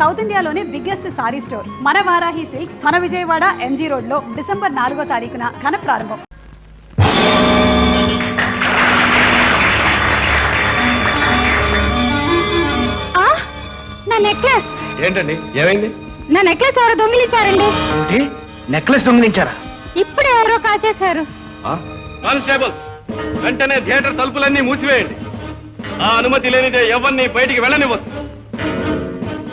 South ఇండియాలోనే biggest sorry store మన Varahi silks, మన విజయవాడ ఎంజీ రోడ్ లో డిసెంబర్ 4వ తారీఖున ఘన ప్రారంభం. నా నెక్లెస్ ఏంటండి, ఏమైంది? నా నెక్లెస్ ఎవరో దొంగిలించారండి. నెక్లెస్ దొంగిలించారా? ఇప్పుడే ఎవరో కాచేశారు. కానిస్టేబుల్స్, వెంటనే థియేటర్ తలుపులన్నీ మూసివేయండి. ఆ అనుమతి లేనిదే ఎవరిని బయటికి వెళ్ళనివ్వద్దు.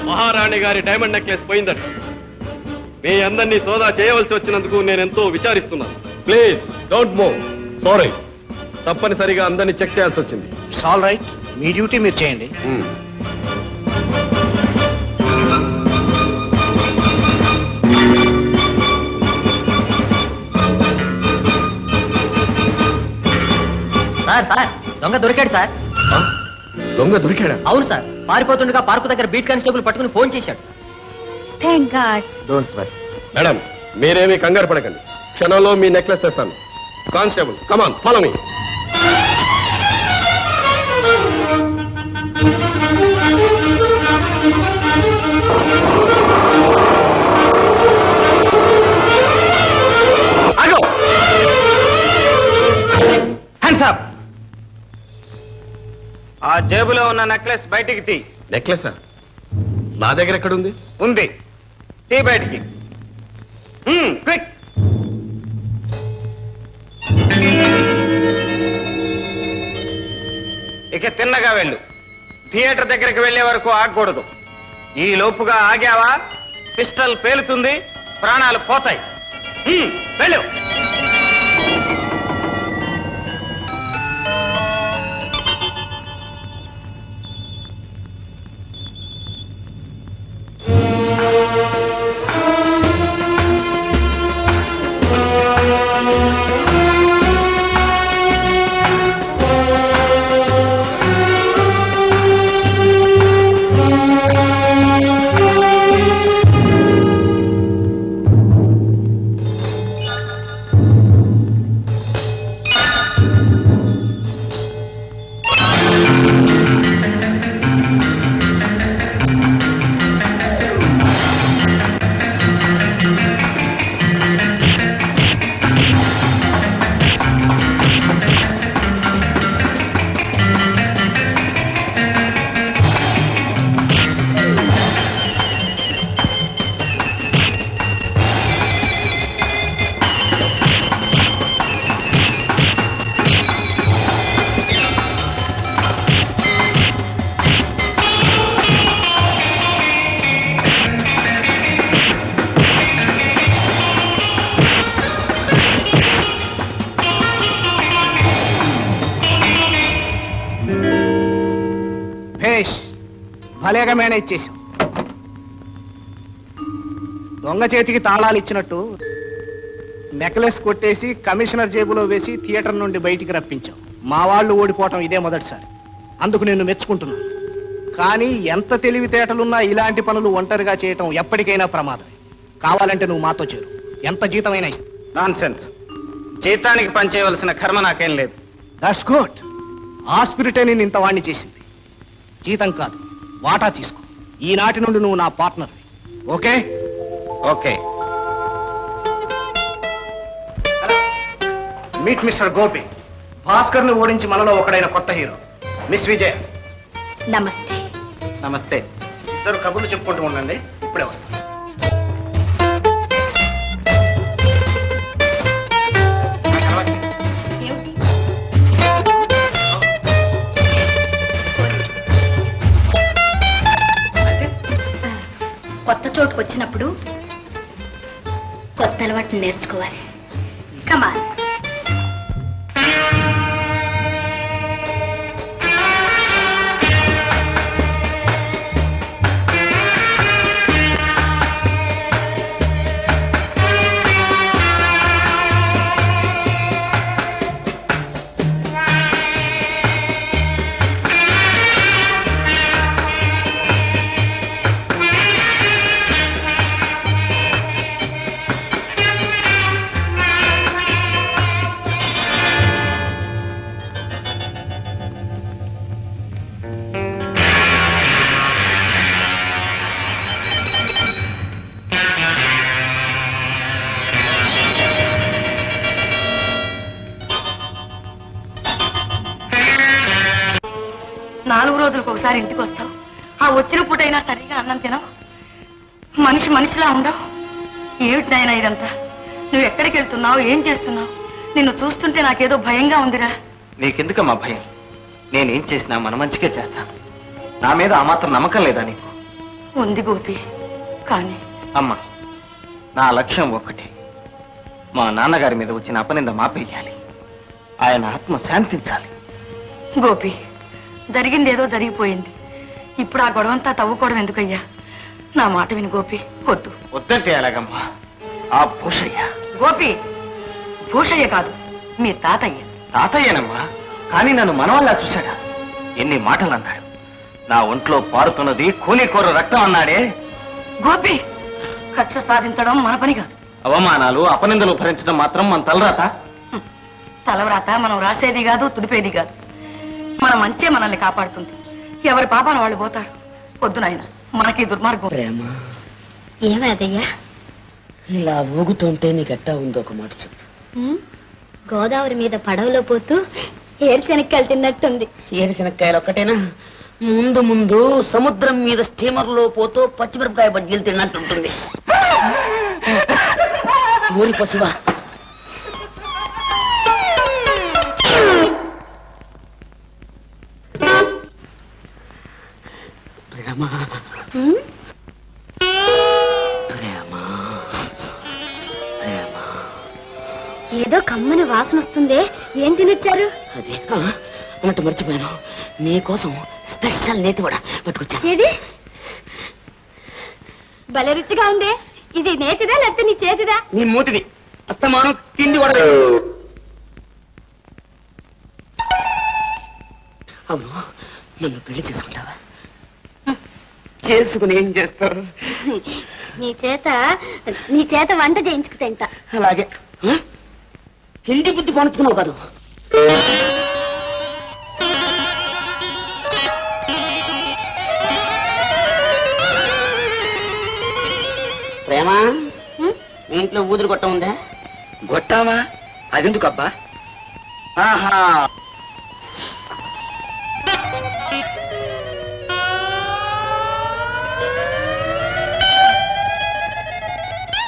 మహారాణి గారి డైమండ్ నెక్లెస్ పోయిందట. మీ అందరినీ సోదా చేయవలసి వచ్చినందుకు నేనెంతో విచారిస్తున్నాను. Please don't move. సారీ, తప్పనిసరిగా అందరినీ చెక్ చేయాల్సి వచ్చింది. ఇట్స్ ఆల్ రైట్, మీ డ్యూటీ మీరు చేయండి. సార్ దొంగ దొరికాడు సార్. దొంగ దొరికాడా? అవును సార్, పారిపోతుండగా పార్కు దగ్గర బీట్ కానిస్టేబుల్ పట్టుకుని ఫోన్ చేశాడు. Thank God. Don't worry. Madam, మీరేమీ కంగారు పడకండి. క్షణంలో మీ నెక్లెస్ తెస్తాను. Constable, come on, follow me. ఆ జేబులో ఉన్న నెక్లెస్ బయటికి తీ. నెక్లెసా? నా దగ్గర ఎక్కడుంది? ఉంది, తీ బయటికి. క్విక్. ఇక తిన్నగా వెళ్ళు. థియేటర్ దగ్గరికి వెళ్లే వరకు ఆగకూడదు. ఈ లోపుగా ఆగావా పిస్టల్ పేలుతుంది, ప్రాణాలు పోతాయి. వెళ్ళు. భలేగా మేనేజ్ చేశాం. దొంగ చేతికి తాళాలు ఇచ్చినట్టు నెక్లెస్ కొట్టేసి కమిషనర్ జేబులో వేసి థియేటర్ నుండి బయటికి రప్పించాం. మా వాళ్ళు ఓడిపోవటం ఇదే మొదటిసారి. అందుకు నేను మెచ్చుకుంటున్నాను. కానీ ఎంత తెలివితేటలున్నా ఇలాంటి పనులు ఒంటరిగా చేయటం ఎప్పటికైనా ప్రమాదం. కావాలంటే నువ్వు మాతో చేరు, ఎంత జీతమైనా ఇస్తాను. నాన్సెన్స్. జీతానికి పనిచేయవలసిన కర్మ నాకేం లేదు. That's good. ఆ స్పిరిటే నేను ఇంత వాణ్ణి చేసింది. జీతం కాదు, వాటా తీసుకో. ఈనాటి నుండి నువ్వు నా partner. Okay? Okay. Meet mister Gopi. Bhaskar ను ఓడించి మనలో ఒకడైన కొత్త హీరో మిస్ విజయ్. నమస్తే. నమస్తే. ఇద్దరు కబుర్లు చెప్పుకుంటూ ఉండండి, ఇప్పుడే వస్తాను. కొత్త చోటుకు వచ్చినప్పుడు కొత్త అలవాటుని నేర్చుకోవాలి. కమాన్. రోజులకు ఒకసారి ఇంటికి వస్తావు. ఆ వచ్చిన పూటైనా సరిగా అన్నం తినవు. మనిషి మనిషిలా ఉండవు. ఏమిటి నాయనా ఇదంతా? నువ్వు ఎక్కడికి వెళ్తున్నావు? ఏం చేస్తున్నావు? నిన్ను చూస్తుంటే నాకేదో భయంగా ఉందిరా. నీకెందుకమ్మా భయం? నేనేం చేసినా మన మంచిగా చేస్తాను. నా మీద ఆ మాత్రం నమ్మకం లేదా నీకు? ఉంది గోపి, కానీ అమ్మా, నా లక్ష్యం ఒక్కటే. మా నాన్నగారి మీద వచ్చిన అపనింద మాపేయాలి. ఆయన ఆత్మ శాంతించాలి. గోపి, జరిగిందేదో జరిగిపోయింది. ఇప్పుడు ఆ గొడవంతా తవ్వుకోవడం ఎందుకయ్యా? నా మాట విని గోపి, వద్దు. వద్దంటే ఎలాగమ్మా? ఆ భూషయ్య. గోపి, భూషయ్య కాదు, మీ తాతయ్య. తాతయ్యనమ్మా, కానీ నన్ను మనవల్లా చూశాడా? ఎన్ని మాటలు అన్నాడు. నా ఒంట్లో పారుతున్నది కూనికోర రక్తం అన్నాడే. గోపి, కక్ష సాధించడం మన పని కాదు. అవమానాలు అపనిందలు భరించడం మాత్రం మన తలరాత. తలవ్రాత మనం రాసేది కాదు, తుడిపేది కాదు. మన మంచే మనల్ని కాపాడుతుంది. ఎవరి పాపాన వాళ్ళు పోతారు. వద్దు నాయన, మనకి దుర్మార్గం. ప్రేమ, ఏమేదయ్యా? ఇలా ఊగుతుంటే నీకెట్టా ఉందో ఒక మాట చెప్పు. గోదావరి మీద పడవలో పోతూ ఏరుశనక్కాయలు తిన్నట్టుంది. ఏరుశనక్కాయలు ఒక్కటేనా? ముందు ముందు సముద్రం మీద స్టీమర్లో పోతూ పచ్చిమిరపకాయ బజ్జీలు తిన్నట్టుంటుంది. ఊరి పశువా, ప్రేమ ప్రేమ ప్రేమ. ఏదో కమ్మని వాసన వస్తుందే, ఏం తినొచ్చారు? అదే అన్నట్టు మర్చిపోయాను. నీకోసం స్పెషల్ నేతి వడ పట్టుకొచ్చా. ఏది? భలే రుచిగా ఉందే. ఇది నేతిదా లేకపోతే నీ చేతిదా? నీ మూతిది. అస్తమానం తిండి వడ. అవును, నన్ను పెళ్లి చేసుకుంటావా? చేసుకుని ఏం చేస్తావు? నీ చేత వంట చేయించుకు తింటా. అలాగే. తిండి బుద్ధి పంచుకున్నావు కాదు. ప్రేమ, మీ ఇంట్లో ఊదురు గొట్ట ఉందా? గొట్టామా? అదెందుకబ్బా? ఆహా,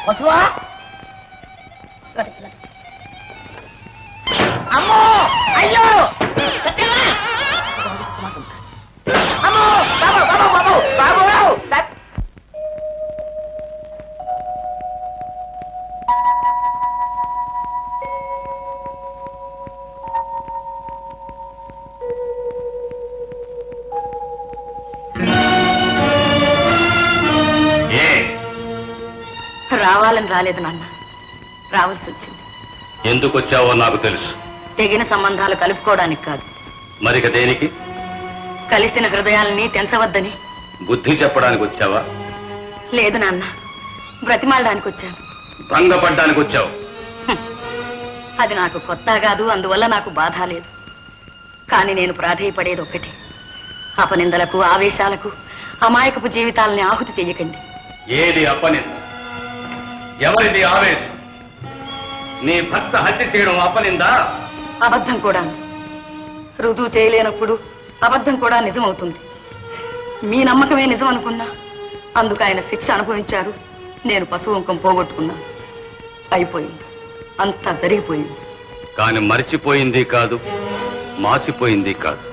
వసువా, అమ్మో, అయ్యో, అమ్మో, బాబు బాబు బాబు బాబు. రావాలని రాలేదు నాన్న, రావాల్సి వచ్చింది. ఎందుకు వచ్చావో నాకు తెలుసు. తెగిన సంబంధాలు కలుపుకోవడానికి కాదు, మరిక దేనికి? కలిసిన హృదయాలని తెంచవద్దని. బుద్ధి చెప్పడానికి వచ్చావా? లేదు నాన్న, బ్రతిమాలడానికి వచ్చాను. భంగపడ్డానికి వచ్చావు. అది నాకు కొత్త కాదు, అందువల్ల నాకు బాధ లేదు. కానీ నేను ప్రాధేయపడేది ఒక్కటే, అపనిందలకు ఆవేశాలకు అమాయకపు జీవితాలని ఆహుతి చెయ్యకండి. ఏది అపనింద? ఎవరిది ఆవేశం? నీ భర్త హత్య చేయడం అపనిందా? అబద్ధం కూడా. రుజువు చేయలేనప్పుడు అబద్ధం కూడా నిజమవుతుంది. మీ నమ్మకమే నిజం అనుకున్నా, అందుకు ఆయన శిక్ష అనుభవించారు. నేను పశువంకం పోగొట్టుకున్నాను. అయిపోయింది, అంతా జరిగిపోయింది. కాని మరిచిపోయింది కాదు, మాసిపోయింది కాదు.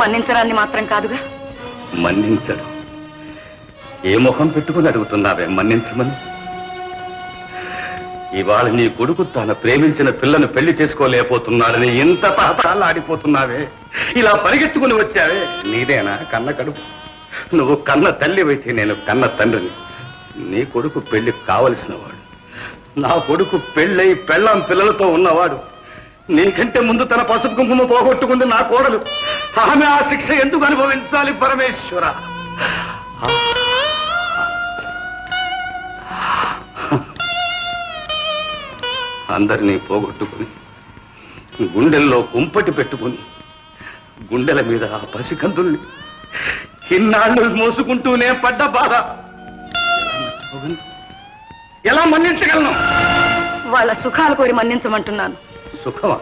మన్నించడాన్ని మాత్రం కాదుగా. మన్నించడం? ఏ ముఖం పెట్టుకుని అడుగుతున్నావే మన్నించమని? ఇవాళ నీ కొడుకు తాను ప్రేమించిన పిల్లను పెళ్లి చేసుకోలేకపోతున్నాడని ఇంత తాతాలాడిపోతున్నావే. ఇలా పరిగెత్తుకుని వచ్చావే. నీదేనా కన్న కడుపు? నువ్వు కన్న తల్లివైతే నేను కన్న తండ్రిని. నీ కొడుకు పెళ్లి కావలసిన వాడు. నా కొడుకు పెళ్ళై పెళ్ళాం పిల్లలతో ఉన్నవాడు. నీకంటే ముందు తన పసుపు కుంకుమ పోగొట్టుకుంది నా కోడలు. ఆమె ఆ శిక్ష ఎందుకు అనుభవించాలి పరమేశ్వర? అందరినీ పోగొట్టుకుని గుండెల్లో కుంపటి పెట్టుకుని గుండెల మీద ఆ పసికందుల్ని ఇన్నాళ్ళు మోసుకుంటూనే పడ్డ బాధ ఎలా మన్నించగలను? వాళ్ళ సుఖాలు కోరి మన్నించమంటున్నాను. సుఖమా?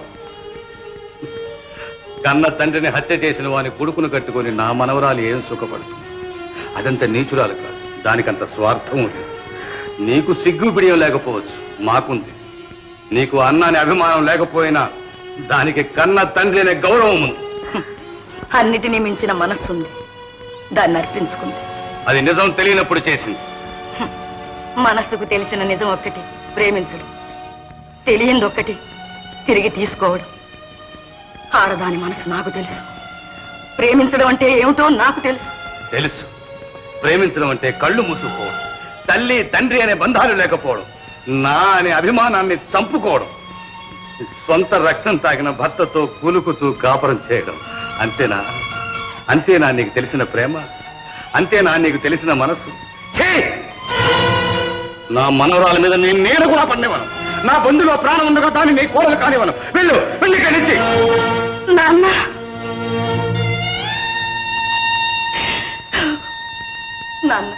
కన్న తండ్రిని హత్య చేసిన వాని కొడుకును కట్టుకొని నా మనవరాలు ఏం సుఖపడుతుంది? అదంత నీచురాలు కాదు, దానికంత స్వార్థం లేదు. నీకు సిగ్గు బిడియం లేకపోవచ్చు, మాకుంది. నీకు అన్నాని అభిమానం లేకపోయినా దానికి కన్న తండ్రి అనే గౌరవం ఉంది. అన్నిటినీ మించిన మనస్సుంది, దాన్ని అర్పించుకుంది. అది నిజం తెలియనప్పుడు చేసింది. మనస్సుకు తెలిసిన నిజం ఒక్కటి, ప్రేమించడం. తెలియంది ఒక్కటి, తిరిగి తీసుకోవడం. ఆడదాని మనసు నాకు తెలుసు. ప్రేమించడం అంటే ఏమిటో నాకు తెలుసు. తెలుసు. ప్రేమించడం అంటే కళ్ళు మూసుకోవడం, తల్లి తండ్రి అనే బంధాలు లేకపోవడం, నా అనే అభిమానాన్ని చంపుకోవడం, సొంత రక్తం తాగిన భర్తతో కూలుకుతూ కాపురం చేయడం. అంతేనా? అంతేనా నీకు తెలిసిన ప్రేమ? అంతేనా నీకు తెలిసిన మనసు? ఛీ! నా మనవరాల మీద నేను కూడా పడినవను. నా బంధులో ప్రాణం ఉండగా దాన్ని నీ కూరలు కానివను. వెళ్ళు, వెళ్ళి ఇక్కడి నుంచి. నాన్న, నాన్న,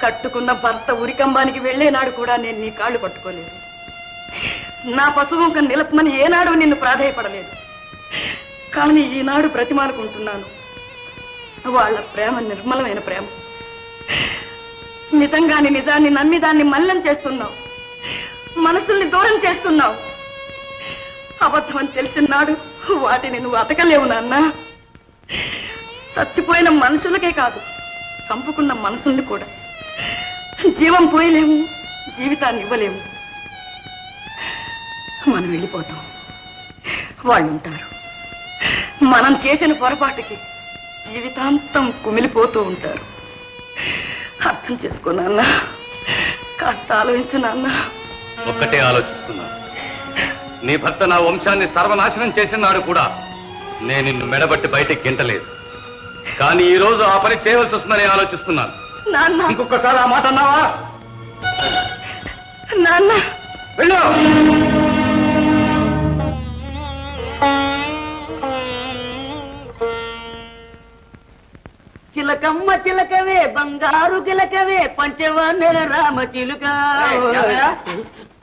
కట్టుకున్న భర్త ఉరికంబానికి వెళ్లేనాడు కూడా నేను నీ కాళ్ళు పట్టుకోలేదు. నా పశువుంక నిలపమని ఏనాడు నిన్ను ప్రాధేయపడలేదు. కానీ ఈనాడు బ్రతిమానుకుంటున్నాను. వాళ్ళ ప్రేమ నిర్మలమైన ప్రేమ. నిజంగాని నిజాన్ని నమ్మి దాన్ని మల్లం చేస్తున్నావు. మనసుల్ని దూరం చేస్తున్నావు. అబద్ధం అని తెలిసిన నాడు వాటిని నువ్వు అతకలేవు నాన్న. చచ్చిపోయిన మనుషులకే కాదు, చంపుకున్న మనసుల్ని కూడా జీవం పోయలేము, జీవితాన్ని ఇవ్వలేము. మనం వెళ్ళిపోతాం, వాళ్ళు ఉంటారు. మనం చేసిన పొరపాటుకి జీవితాంతం కుమిలిపోతూ ఉంటారు. అర్థం చేసుకో నాన్న, కాస్త ఆలోచించు నాన్న. ఒక్కటే ఆలోచిస్తున్నా. నీ భర్త నా వంశాన్ని సర్వనాశనం చేసిన నాడు కూడా నేను నిన్ను మెడబట్టి బయటికి గింటలేదు. కానీ ఈ రోజు ఆ పని చేయవలసి వస్తుందని ఆలోచిస్తున్నాను. నాన్న, ఇంకొకసారి ఆ మాట అన్నావా? నాన్న, వెళ్ళు. చిలకమ్మ చిలకవే బంగారు చిలకవే పంచవన్నెల రామ చిలుక.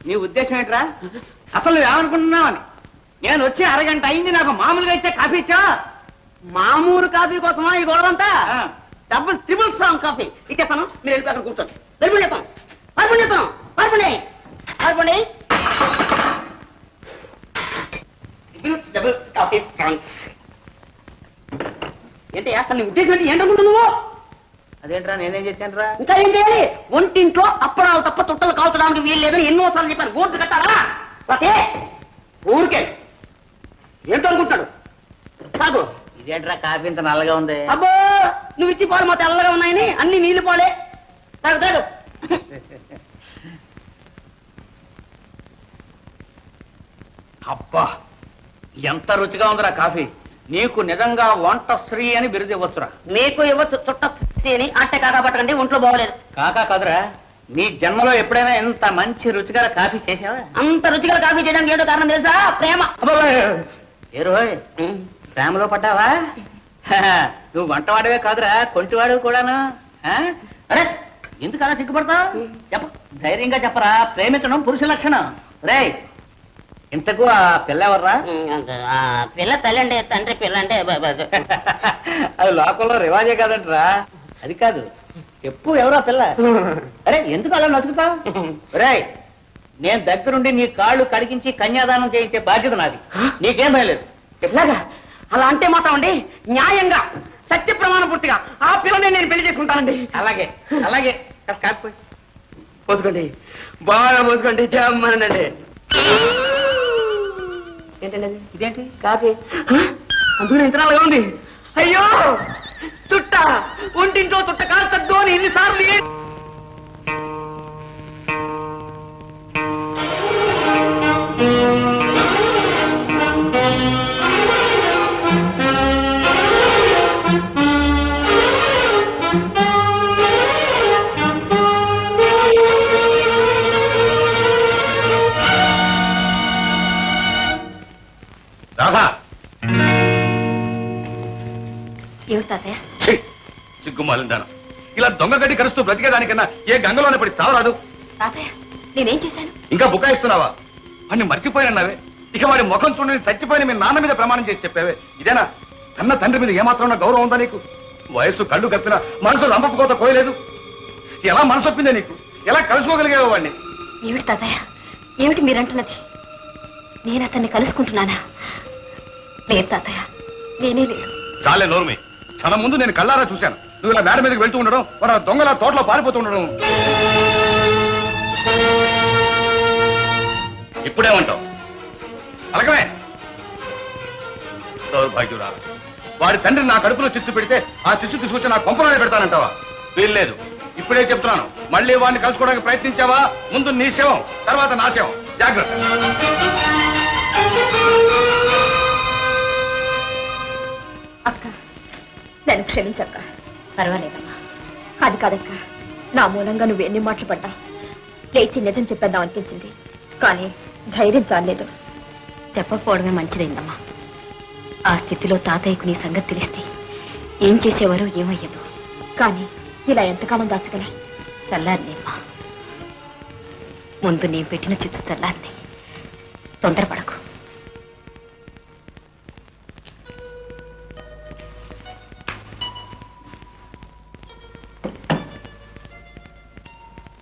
నీ ఉద్దేశం ఏంట్రా? అసలు నువ్వేమనుకుంటున్నావని? నేను వచ్చి అరగంట అయింది, నాకు మామూలుగా ఇచ్చే కాఫీ ఇచ్చా? మామూలు కాఫీ కోసమా ఈ గొడవంతా? డబుల్ ట్రిపుల్ స్ట్రాంగ్ కాఫీ ఇచ్చేస్తాను. మీరు వెళ్ళి అక్కడ కూర్చోండి. వెళ్ళి చెప్తాను, పడుకోండి చెప్తాను, పడుకోండి, పడుకోండి. Double coffee strong. ఏంటి అసలు నీ ఉద్దేశం ఏంటి? ఏంటనుకుంటున్నావు నువ్వు? అదేంట్రా, నేనేం చేశానురా? ఇంకా ఏం చేయాలి? ఒంటింట్లో అప్పడాలు తప్ప చుట్టలు కాల్చడానికి వీలు లేదని ఎన్నోసార్లు చెప్పాను. బోర్డు కట్టాలా? ప్రతే ఊరికే ఏంటో అనుకుంటాడు. కాదు, ఇదేంట్రా కాఫీ ఇంత నల్లగా ఉంది? అబ్బో, నువ్వు ఇచ్చి పాలు మా తెల్లగా ఉన్నాయని అన్ని నీళ్లు పాలే. తాగు తాగు. అబ్బా, ఎంత రుచిగా ఉందిరా కాఫీ. నీకు నిజంగా వంట శ్రీ అని బిరుదు ఇవ్వచ్చురా. నీకు ఇవ్వచ్చు చుట్ట అని అట్టే కాకా పట్టకండి, ఒంట్లో బాగోలేదు. కాకా కాదురా, నీ జన్మలో ఎప్పుడైనా ఇంత మంచి రుచిగా కాఫీ చేసావా? అంత రుచిగా కాఫీ చేయడానికి ఏదో కారణం తెలుసా? ప్రేమ. ఏ రోయ్, ప్రేమలో పడ్డావా? నువ్వు వంటవాడవే కాదురా, కొంటివాడు కూడాను. అరే, ఎందుకు అలా సిగ్గుపడతావు? చెప్ప, ధైర్యంగా చెప్పరా. ప్రేమించడం పురుష లక్షణం. రేయ్, ఇంతకు ఆ పిల్ల ఎవర్రా? పిల్ల తల్లి అంటే తండ్రి, పిల్ల అంటే అది లోకంలో రివాజే కాదంటరా. అది కాదు, చెప్పు ఎవరా పిల్ల? అరే, ఎందుకు అలా నసుకుతావు? రేయ్, నేను దగ్గరుండి నీ కాళ్ళు కడిగించి కన్యాదానం చేయించే బాధ్యత నాది. నీకేం భయలేదు. పిల్లగా అలా అంటే మాత్రం అండి న్యాయంగా సత్య ప్రమాణ పూర్తిగా ఆ పిల్లని నేను పెళ్లి చేసుకుంటానండి. అలాగే అలాగే. కాకపోయి పోసుకోండి, బాగా పోసుకోండి, జమ్మనండి. ఏంటండి అది? ఇదేంటి? కాఫీ. అందులో ఎంత నల్లగా ఉంది. అయ్యో, చుట్ట ఒంటింట్లో చుట్ట కాస్తద్దు అని ఎన్నిసార్లు రాధా, ఏమిటి తాతయ్య? సిగ్గుమాలిందాను. ఇలా దొంగ గడ్డి కరుస్తూ బ్రతికేదానికన్నా ఏ గంగలోనే పడి సావరాదు. తాతయ్య, నేనేం చేశాను? ఇంకా బుకాయిస్తున్నావా? అన్ని మర్చిపోయినావే. ఇక వాడి ముఖం చూడని చచ్చిపోయిన మీ నాన్న మీద ప్రమాణం చేసి చెప్పావే ఇదేనా? కన్న తండ్రి మీద ఏమాత్రం గౌరవం ఉందా నీకు? వయస్సు కళ్ళు కప్పినా మనసు రంపపు కోత కోయలేదు. ఎలా మనసు ఒప్పిందే నీకు? ఎలా కలుసుకోగలిగేవా వాడిని? ఏమిటి తాతయ్య, ఏమిటి మీరంటున్నది? నేను అతన్ని కలుసుకుంటున్నానా? లేదు తాతయ్య, నేనే లేదు. చాలే నోర్మి. క్షణం ముందు నేను కళ్ళారా చూశాను. నువ్వు ఇలా మేడ మీదకి వెళ్తూ ఉండడం, మన దొంగల తోటలో పారిపోతూ ఉండడం. ఇప్పుడేమంటావు? అలాగమే దౌర్భాగ్యురా. వాడి తండ్రి నా కడుపులో చిచ్చు పెడితే ఆ చిచ్చు తీసుకొచ్చి నా కొంపలోనే పెడతానంటావా? వీల్లేదు. ఇప్పుడే చెప్తున్నాను, మళ్ళీ వాడిని కలుసుకోవడానికి ప్రయత్నించావా ముందు నీ శవం, తర్వాత నా శవం. జాగ్రత్త. అక్క, నన్ను క్షమించక్క. పర్వాలేదమ్మా. అది కాదక్క, నా మూలంగా నువ్వు ఎన్ని మాటలు పడ్డా లేచి నిజం చెప్పేద్దాం అనిపించింది, కానీ ధైర్యం చాలేదు. చెప్పకపోవడమే మంచిదైందమ్మా. ఆ స్థితిలో తాతయ్యకు నీ సంగతి తెలిస్తే ఏం చేసేవారో ఏమయ్యేదో. కానీ ఇలా ఎంతకాలం దాచగల? చల్లారినేమ్మా. ముందు నేను పెట్టిన చిచ్చు చల్లారినే. తొందరపడకు.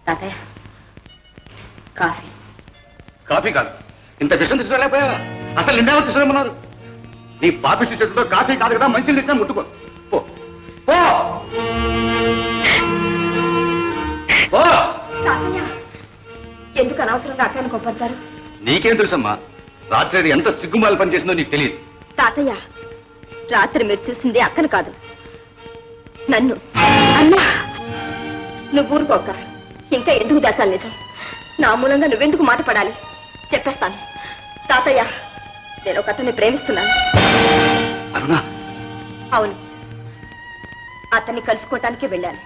తాతయ్య, కాఫీ. కాఫీ కాదు, ఇంత విషయం తీసుకురాలేకపోయారా? అసలు నిన్నేమో తీసుకురమ్మన్నారు? నీ పాపిష్టి చేతితో కాఫీ కాదు కదా, మంచిని తెచ్చినా ముట్టుకో. పో పో పో. తాతయ్య, ఎందుకు అనవసరంగా అక్కని కొప్పడతారు? నీకేం తెలుసమ్మా? రాత్రి అది ఎంత సిగ్గుమాలి పని చేసిందో నీకు తెలియదు. తాతయ్య, రాత్రి మీరు చూసింది అక్కను కాదు, నన్ను. అన్నా, నువ్వు ఊరుకోక. ఇంకా ఎందుకు దాచాలి నిజం? నా మూలంగా నువ్వెందుకు మాట పడాలి? చెప్పేస్తాను. తాతయ్య, నేను ఒక అతన్ని ప్రేమిస్తున్నాను. అరుణా? అవును, అతన్ని కలుసుకోవటానికి వెళ్ళాను.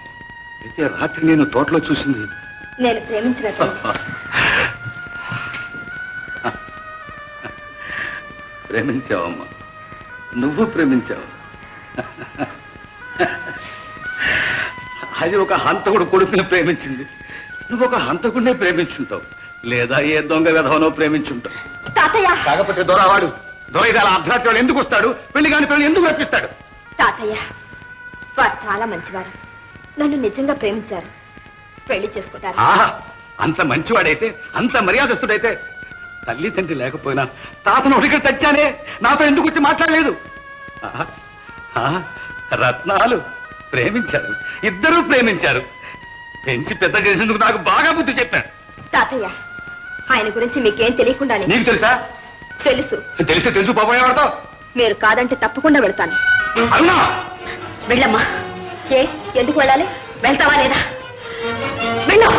అయితే రాత్రి నేను తోటలో చూసింది నేను ప్రేమించిన అతన్ని. ప్రేమించావమ్మా, నువ్వు ప్రేమించావు. అది ఒక హంతకుడు కొడుకుని ప్రేమించింది. నువ్వు ఒక హంతకుడినే ప్రేమించుంటావు, లేదా ఏ దొంగ విధవనో ప్రేమించుంటావు. తాతయ్య, కాకపోతే దొరవాడు దొరైదాల అర్ధరాత్రి వాడు ఎందుకు వస్తాడు? పెళ్లి కాని పెళ్లి ఎందుకు రప్పిస్తాడు? తాతయ్య, వారు చాలా మంచివారు. నన్ను నిజంగా ప్రేమించారు. పెళ్లి చేసుకుంటారు. ఆహా, అంత మంచివాడైతే, అంత మర్యాదస్తుడైతే, తల్లి తండ్రి లేకపోయినా తాతను ఒకటి తెచ్చానే, నాతో ఎందుకు వచ్చి మాట్లాడలేదు? ఆహా, ఆహా, రత్నాలు ప్రేమించారు, ఇద్దరూ ప్రేమించారు. పెంచి పెద్ద చేసేందుకు నాకు బాగా బుద్ధి చెప్పాడు. తాతయ్య, ఆయన గురించి మీకేం తెలియకుండానే. నీకు తెలుసా? తెలుసు. తెలిస్తే తెలుసు పోపోయేవాడతో. మీరు కాదంటే తప్పకుండా వెళ్తాను. అవునా? వెళ్ళమ్మా. ఏ, ఎందుకు వెళ్ళాలి? వెళ్తావా లేదా? వెళ్ళు.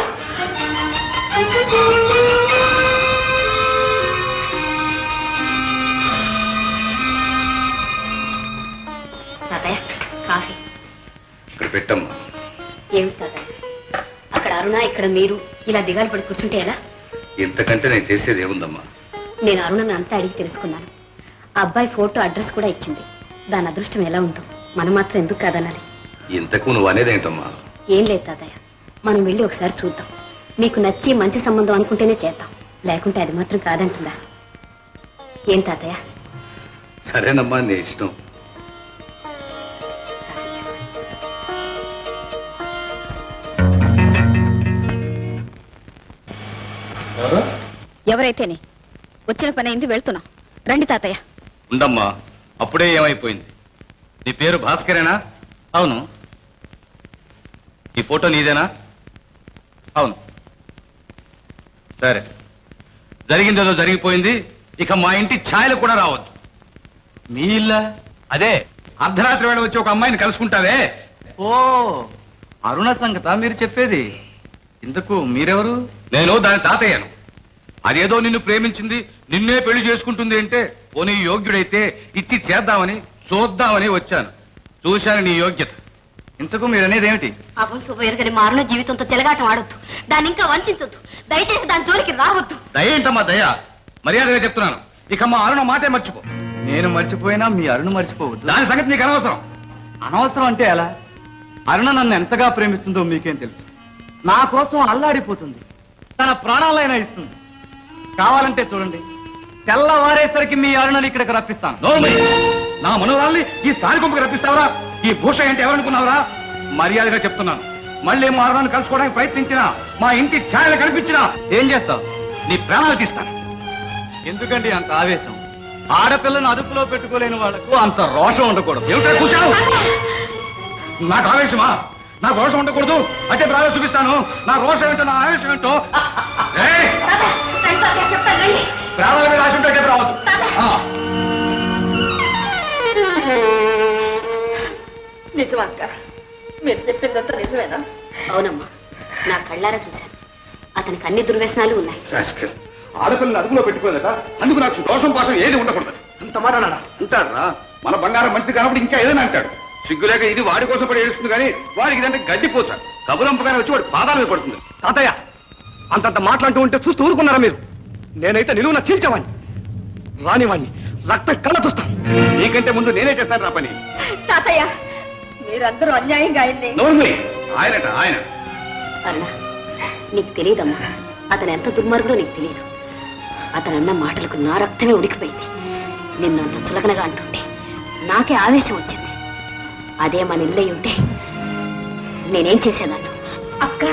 తాతయ్య, కాఫీ. ఇక్కడ పెట్టమ్మా. ఏమిటి తాతయ్య, అక్కడ అరుణ, ఇక్కడ మీరు ఇలా దిగాలు పడి కూర్చుంటే ఎలా? ఇంతకంటే నేను చేసేది ఏముందమ్మా? నేను అరుణను అంతా అడిగి తెలుసుకున్నాను. ఆ అబ్బాయి ఫోటో అడ్రస్ కూడా ఇచ్చింది. దాని అదృష్టం ఎలా ఉందో మనం మాత్రం ఎందుకు కాదనాలి? ఇంతకు నువ్వు అనేదేంటమ్మా? ఏం లేదు తాతయ్య, మనం వెళ్ళి ఒకసారి చూద్దాం. మీకు నచ్చి మంచి సంబంధం అనుకుంటేనే చేద్దాం, లేకుంటే అది మాత్రం కాదంటుందా? ఏం తాతయ్య? సరేనమ్మా, నీ ఇష్టం. ఎవరైతేనే వచ్చిన పని అయింది, వెళ్తున్నా. రండి తాతయ్య. ఉండమ్మా, అప్పుడే ఏమైపోయింది? నీ పేరు భాస్కరేనా? అవును. ఈ ఫోటో నీదేనా? అవును. సరే, జరిగిందేదో జరిగిపోయింది. ఇక మా ఇంటి ఛాయలు కూడా రావద్దు. మీ ఇల్లా? అదే, అర్ధరాత్రి వేళ వచ్చి ఒక అమ్మాయిని కలుసుకుంటావే. ఓ, అరుణ సంగత మీరు చెప్పేది. ఇంతకు మీరెవరు? నేను దాని తాతయ్యను. అదేదో నిన్ను ప్రేమించింది, నిన్నే పెళ్లి చేసుకుంటుంది అంటే, పోనీ యోగ్యుడైతే ఇచ్చి చేద్దామని, చూద్దామని వచ్చాను. చూశాను నీ యోగ్యత. ఇంతకు మీరు అనేది ఏమిటి? అవ్వం శుభయరుగని మారున జీవితంతో చెలగాటం ఆడొద్దు. దాన్ని ఇంకా వంచొద్దు. దయచేసి దాని జోలికి రావద్దు. దయేంటమ్మా దయ? మర్యాదగా చెప్తున్నాను. ఇక మా అరుణ మాటే మర్చిపో. నేను మర్చిపోయినా మీ అరుణ మర్చిపోవద్దు. దాని సంగతి నీకు అనవసరం. అనవసరం అంటే ఎలా? అరుణ నన్ను ఎంతగా ప్రేమిస్తుందో మీకేం తెలుసు? నా కోసం అల్లాడిపోతుంది, తన ప్రాణాలైనా ఇస్తుంది. కావాలంటే చూడండి, తెల్లవారేసరికి మీ అరుణని ఇక్కడికి రప్పిస్తాను. నోర్మయ్య, నా మనోరాల్ని ఈ సారికొంపకి రప్పిస్తావరా? ఈ భూష అంటే ఎవరనుకున్నావరా? మర్యాదగా చెప్తున్నాను, మళ్ళీ మా అరుణాన్ని కలుసుకోవడానికి ప్రయత్నించినా, మా ఇంటి ఛాయలు కనిపించినా ఏం చేస్తావు? నీ ప్రాణాలు తీస్తాను. ఎందుకండి అంత ఆవేశం? ఆడపిల్లను అదుపులో పెట్టుకోలేని వాళ్లకు అంత రోషం ఉండకూడదు. ఏమిటో కూర్చావు? నాకు ఆవేశమా? నాకు రోషం ఉండకూడదు అంటే ప్రాణాలు చూపిస్తాను. నా రోషం ఏంటో, నా ఆవేశం ఏంటో. ఏయ్! ప్రాణాల మీద ఆశ ఉంటే రావద్దు. నిజమా అక్క? మీరు చెప్పిందంతా నిజమేనా? అవునమ్మా, నా కళ్ళారా చూశాను. అతనికి అన్ని దుర్వ్యసనాలు ఉన్నాయి. ఆడపిల్లని అదుపులో పెట్టుకోలేక అందుకు నాకు దోషం పాసం ఏది ఉండకూడదు. అంత మాట అన్నాడా? అంటాడురా, మన బంగారం మంచి కాబట్టి ఇంకా ఏదైనా అంటాడు. సిగ్గులేక ఇది వాడి కోసం పడి ఏడుస్తుంది కానీ వాడికి ఇదంటే గడ్డిపోతాడు. కబురంపగానే వచ్చి వాడి పాదాల మీద పడుతుంది. తాతయ్య, అంతంత మాట్లాడుతూ ఉంటే చూస్తూ ఊరుకున్నారా మీరు? నేనైతే నిలువున చీల్చేవాణ్ణి, రానివాణ్ణి, రక్తం కళ్ళ చూస్తాను. నీకంటే ముందు నేనే చేస్తాను రా పని. తాతయ్య, మీరందరూ అన్యాయంగా అయింది. నోర్మి, ఆయనట ఆయన. అరుణ, నీకు తెలియదమ్మా, అతను ఎంత దుర్మార్గుడో నీకు తెలియదు. అతను అన్న మాటలకు నా రక్తమే ఉడికిపోయింది. నిన్ను అంత చులకనగా అంటుంటే నాకే ఆవేశం వచ్చింది. అదే మన ఇల్లై ఉంటే నేనేం చేసేదాన్ని? అక్క,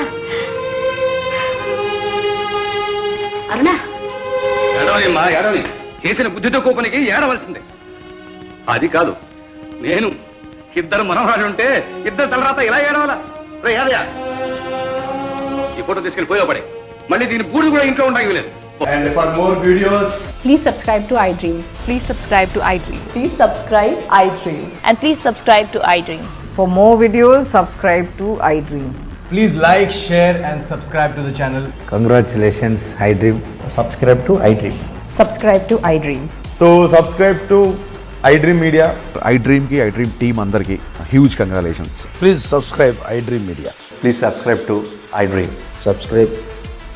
అరుణ, ఏడవనిమ్మా, ఏడవని. చేసిన బుద్ధితో కోపనికి ఏడవలసిందే. అది కాదు, నేను ఇద్దరు మనవరాలు ఉంటే ఇద్దరు తలరాత ఇలా ఏడవాలా? రే ఏదయ్యా, ఈ ఫోటో తీసుకెళ్ళి పోయపడే. మళ్ళీ దీని బూడి కూడా ఇంట్లో ఉండడానికి లేదు. And for more videos, Please subscribe to iDream. Please subscribe to iDream. Please subscribe iDream. And please subscribe to iDream. For more videos, subscribe to iDream. please like, share and subscribe to the channel. Congratulations, iDream. Subscribe to iDream. Subscribe to iDream. So subscribe to iDream Media. iDream ki iDream team andarki huge congratulations. Please subscribe iDream Media. Please subscribe to iDream. Subscribe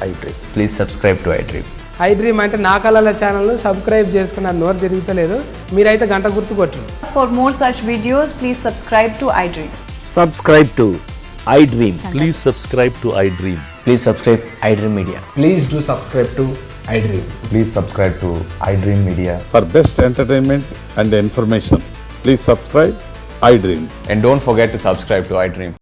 iDream. Please subscribe to iDream. iDream అంటే నా కళల channel subscribe చేసుకున్న నోరు తిరుగుతలేదు. మీరైతే గంట గుర్తు కొట్టండి. For more such videos, please subscribe to iDream. Subscribe to iDream. Please subscribe to iDream. Please subscribe iDream Media. Please do subscribe to iDream. Please subscribe to iDream Media. For best entertainment and information, please subscribe iDream. And don't forget to subscribe to iDream.